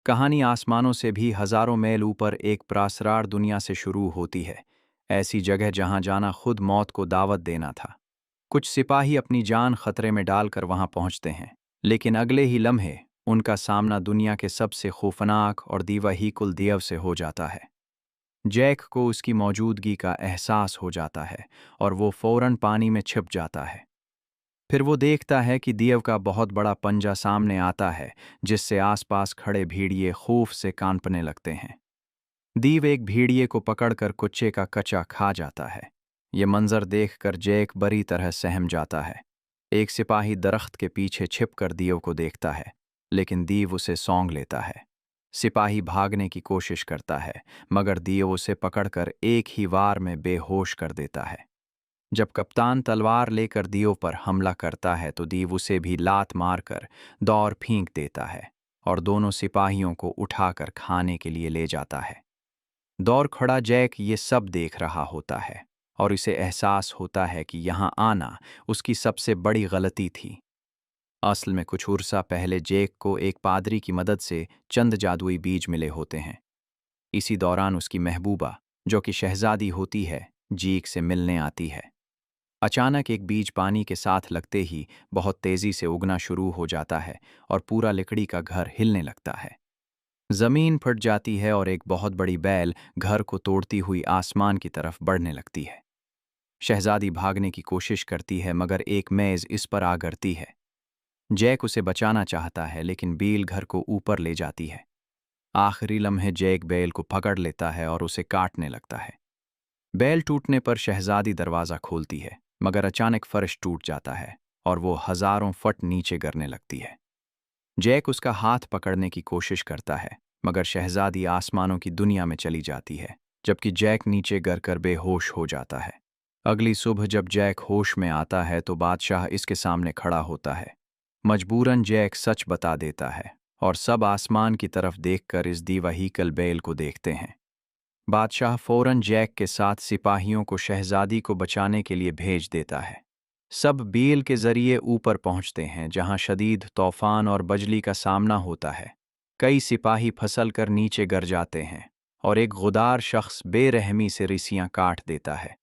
कहानी आसमानों से भी हजारों मील ऊपर एक प्रासरार दुनिया से शुरू होती है, ऐसी जगह जहां जाना खुद मौत को दावत देना था। कुछ सिपाही अपनी जान खतरे में डालकर वहां पहुंचते हैं, लेकिन अगले ही लम्हे उनका सामना दुनिया के सबसे खौफनाक और दिवाहिकुल देव से हो जाता है। जैक को उसकी मौजूदगी का एहसास हो जाता है और वो फौरन पानी में छिप जाता है। फिर वो देखता है कि दियव का बहुत बड़ा पंजा सामने आता है, जिससे आसपास खड़े भेड़िए खौफ से कांपने लगते हैं। दीव एक भेड़िए को पकड़कर कुच्चे का कचा खा जाता है। ये मंजर देखकर जैक बुरी तरह सहम जाता है। एक सिपाही दरख्त के पीछे छिपकर दीव को देखता है, लेकिन दीव उसे सौंग लेता है। सिपाही भागने की कोशिश करता है, मगर दीव उसे पकड़कर एक ही वार में बेहोश कर देता है। जब कप्तान तलवार लेकर दीव पर हमला करता है तो दीव उसे भी लात मारकर दौड़ फेंक देता है और दोनों सिपाहियों को उठाकर खाने के लिए ले जाता है। दौड़ खड़ा जैक ये सब देख रहा होता है और इसे एहसास होता है कि यहाँ आना उसकी सबसे बड़ी गलती थी। असल में कुछ उर्सा पहले जैक को एक पादरी की मदद से चंद जादुई बीज मिले होते हैं। इसी दौरान उसकी महबूबा, जो कि शहजादी होती है, जीक से मिलने आती है। अचानक एक बीज पानी के साथ लगते ही बहुत तेजी से उगना शुरू हो जाता है और पूरा लकड़ी का घर हिलने लगता है। जमीन फट जाती है और एक बहुत बड़ी बैल घर को तोड़ती हुई आसमान की तरफ बढ़ने लगती है। शहजादी भागने की कोशिश करती है, मगर एक मेज इस पर आ गिरती है। जैक उसे बचाना चाहता है, लेकिन बील घर को ऊपर ले जाती है। आखिरी लम्हे जैक बैल को पकड़ लेता है और उसे काटने लगता है। बैल टूटने पर शहजादी दरवाज़ा खोलती है, मगर अचानक फर्श टूट जाता है और वो हजारों फुट नीचे गिरने लगती है। जैक उसका हाथ पकड़ने की कोशिश करता है, मगर शहजादी आसमानों की दुनिया में चली जाती है, जबकि जैक नीचे गिरकर बेहोश हो जाता है। अगली सुबह जब जैक होश में आता है तो बादशाह इसके सामने खड़ा होता है। मजबूरन जैक सच बता देता है और सब आसमान की तरफ देखकर इस दीवाहिकल बैल को देखते हैं। बादशाह फौरन जैक के साथ सिपाहियों को शहजादी को बचाने के लिए भेज देता है। सब बील के जरिए ऊपर पहुंचते हैं, जहां शदीद तूफान और बिजली का सामना होता है। कई सिपाही फिसल कर नीचे गिर जाते हैं और एक गुदार शख्स बेरहमी से रस्सियां काट देता है।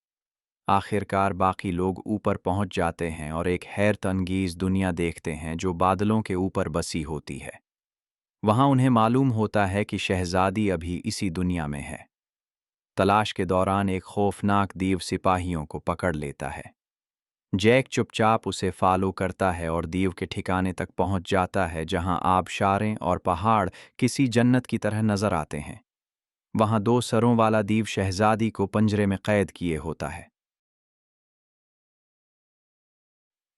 आखिरकार बाकी लोग ऊपर पहुंच जाते हैं और एक हैरत अंगेज दुनिया देखते हैं जो बादलों के ऊपर बसी होती है। वहां उन्हें मालूम होता है कि शहजादी अभी इसी दुनिया में है। तलाश के दौरान एक खौफनाक दीव सिपाहियों को पकड़ लेता है। जैक चुपचाप उसे फॉलो करता है और दीव के ठिकाने तक पहुंच जाता है, जहां आबशारें और पहाड़ किसी जन्नत की तरह नजर आते हैं। वहां दो सरों वाला दीव शहजादी को पंजरे में कैद किए होता है।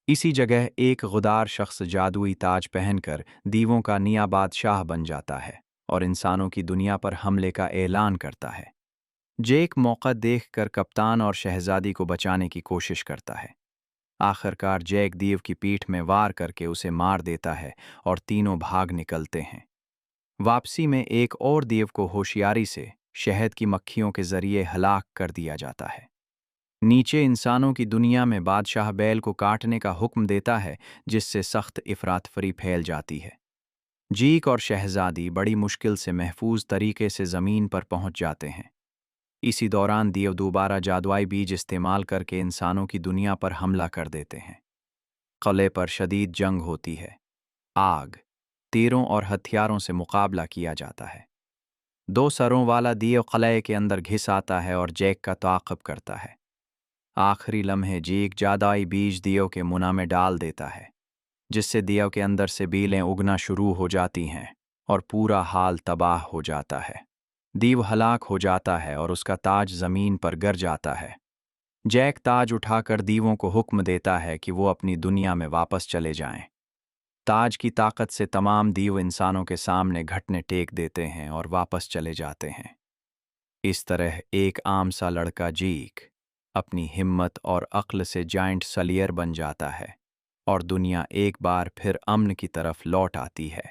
इसी जगह एक गुदार शख्स जादुई ताज पहनकर दीवों का नया बादशाह बन जाता है और इंसानों की दुनिया पर हमले का ऐलान करता है। जैक मौका देखकर कप्तान और शहजादी को बचाने की कोशिश करता है। आखिरकार जैक दीव की पीठ में वार करके उसे मार देता है और तीनों भाग निकलते हैं। वापसी में एक और दीव को होशियारी से शहद की मक्खियों के जरिए हलाक कर दिया जाता है। नीचे इंसानों की दुनिया में बादशाह बैल को काटने का हुक्म देता है, जिससे सख्त इफरातफरी फैल जाती है। जीक और शहजादी बड़ी मुश्किल से महफूज तरीके से ज़मीन पर पहुंच जाते हैं। इसी दौरान दीव दोबारा जादुई बीज इस्तेमाल करके इंसानों की दुनिया पर हमला कर देते हैं। किले पर शदीद जंग होती है। आग, तीरों और हथियारों से मुकाबला किया जाता है। दो सरों वाला दीव किले के अंदर घिस आता है और जैक का ताक़ब करता है। आखिरी लम्हे जीक जादुई बीज दीव के मुना में डाल देता है, जिससे दीव के अंदर से बीलें उगना शुरू हो जाती हैं और पूरा हाल तबाह हो जाता है। दीव हलाक हो जाता है और उसका ताज जमीन पर गिर जाता है। जैक ताज उठाकर दीवों को हुक्म देता है कि वो अपनी दुनिया में वापस चले जाएं। ताज की ताकत से तमाम दीव इंसानों के सामने घुटने टेक देते हैं और वापस चले जाते हैं। इस तरह एक आम सा लड़का जीक अपनी हिम्मत और अक्ल से जायंट स्लेयर बन जाता है और दुनिया एक बार फिर अमन की तरफ लौट आती है।